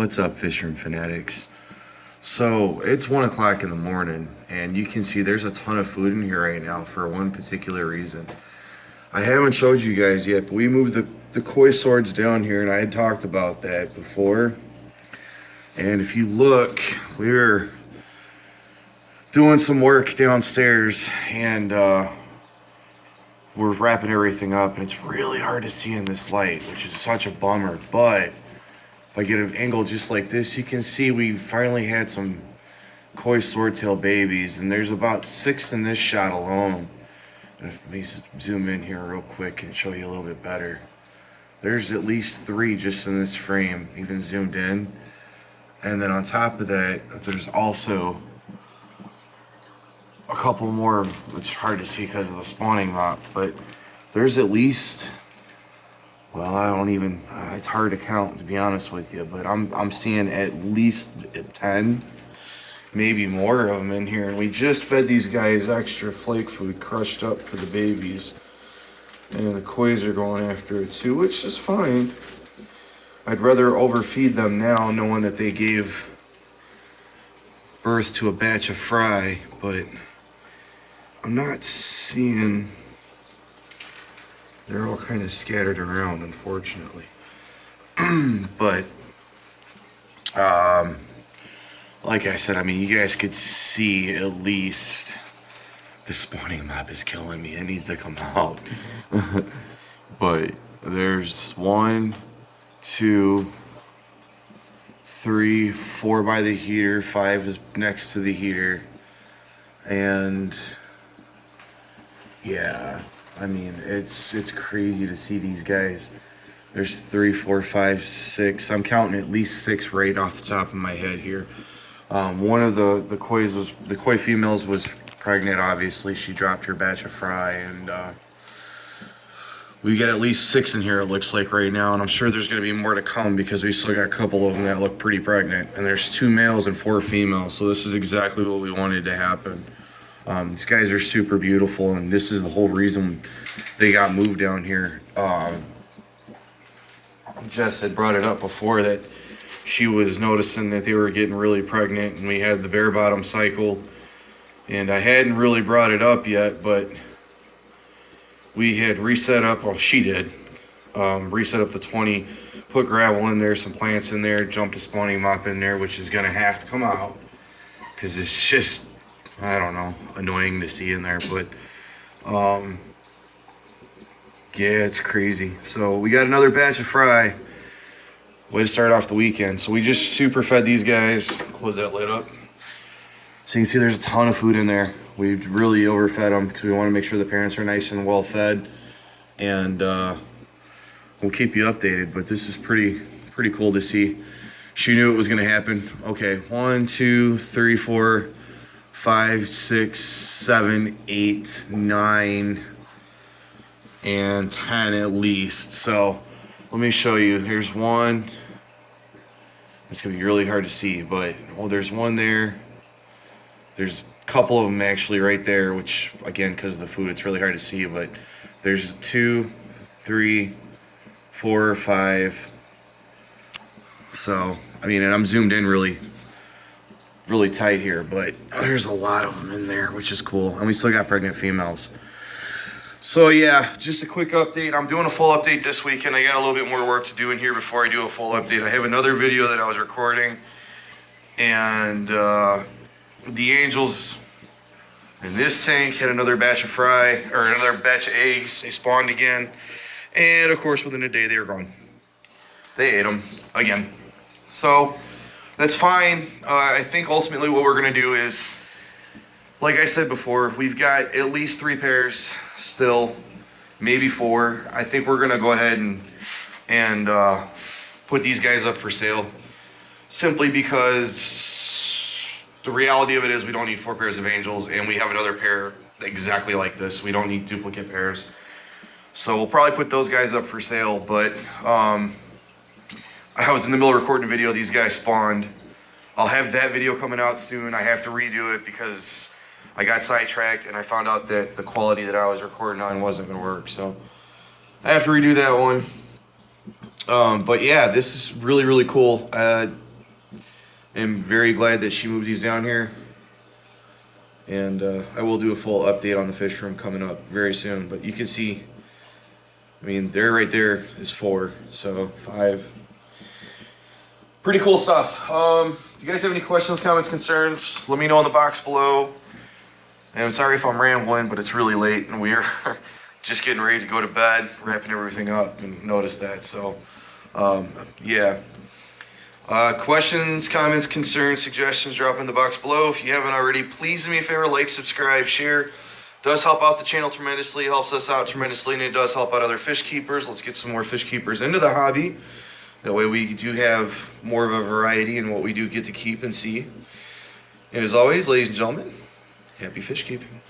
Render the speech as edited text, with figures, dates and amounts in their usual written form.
What's up, Fisherman Fanatics? So it's 1 o'clock in the morning, and you can see there's a ton of food in here right now for one particular reason. I haven't showed you guys yet, but we moved the koi swords down here, and I had talked about that before. And if you look, we were doing some work downstairs, and we're wrapping everything up, and it's really hard to see in this light, which is such a bummer. But if I get an angle just like this, you can see we finally had some koi swordtail babies, and there's about 6 in this shot alone. And if we zoom in here real quick and show you a little bit better, there's at least 3 just in this frame, even zoomed in. And then on top of that, there's also a couple more, which is hard to see because of the spawning mop, but there's at least, well, I don't even, it's hard to count, to be honest with you, but I'm seeing at least 10, maybe more of them in here. And we just fed these guys extra flake food crushed up for the babies, and the koi's are going after it too, which is fine. I'd rather overfeed them now knowing that they gave birth to a batch of fry, but I'm not seeing, they're all kind of scattered around, unfortunately. But like I said, I mean, you guys could see at least the spawning mob is killing me. It needs to come out. But there's 1, 2, 3, 4 by the heater, 5 is next to the heater, and yeah, I mean, it's crazy to see these guys. There's 3, 4, 5, 6. I'm counting at least 6 right off the top of my head here. One of the koi females was pregnant. Obviously, she dropped her batch of fry, and we got at least 6 in here, it looks like right now, and I'm sure there's going to be more to come because we still got a couple of them that look pretty pregnant, and there's 2 males and 4 females, so this is exactly what we wanted to happen. These guys are super beautiful, and this is the whole reason they got moved down here. Jess had brought it up before that she was noticing that they were getting really pregnant, and we had the bare bottom cycle, and I hadn't really brought it up yet, but we had reset up, well, she did, reset up the 20, put gravel in there, some plants in there, jumped a spawning mop in there, which is gonna have to come out because it's just, I don't know, annoying to see in there, but yeah, it's crazy. So we got another batch of fry. Way to start off the weekend. So we just super fed these guys. Close that lid up. So you can see there's a ton of food in there. We really overfed them because we want to make sure the parents are nice and well fed. And we'll keep you updated, but this is pretty cool to see. She knew it was going to happen. Okay, 1, 2, 3, 4, 5, 6, 7, 8, 9, and 10 at least. So let me show you. Here's 1. It's gonna be really hard to see, but well, there's 1 there. There's a couple of them actually right there, which again, because of the food, it's really hard to see, but there's 2, 3, 4, 5. So, I mean, and I'm zoomed in really tight here, but there's a lot of them in there, which is cool. And we still got pregnant females. So yeah, just a quick update. I'm doing a full update this weekend. I got a little bit more work to do in here before I do a full update. I have another video that I was recording, and the angels in this tank had another batch of fry, or another batch of eggs. They spawned again, and of course within a day they were gone. They ate them again. So that's fine. I think ultimately what we're gonna do is, like I said before, we've got at least 3 pairs still, maybe 4. I think we're gonna go ahead and put these guys up for sale, simply because the reality of it is we don't need 4 pairs of angels, and we have another pair exactly like this. We don't need duplicate pairs. So we'll probably put those guys up for sale, but I was in the middle of recording a video. These guys spawned. I'll have that video coming out soon. I have to redo it because I got sidetracked and I found out that the quality that I was recording on wasn't gonna work. So I have to redo that one. But yeah, this is really, really cool. am very glad that she moved these down here. And I will do a full update on the fish room coming up very soon. But you can see, I mean, there right there is 4, so 5. Pretty cool stuff. If you guys have any questions, comments, concerns, let me know in the box below. And I'm sorry if I'm rambling, but it's really late and we're just getting ready to go to bed, wrapping everything up, and noticed that. So, yeah. Questions, comments, concerns, suggestions, drop in the box below. If you haven't already, please do me a favor, like, subscribe, share. It does help out the channel tremendously, helps us out tremendously, and it does help out other fish keepers. Let's get some more fish keepers into the hobby. That way we do have more of a variety in what we do get to keep and see. And as always, ladies and gentlemen, happy fish keeping.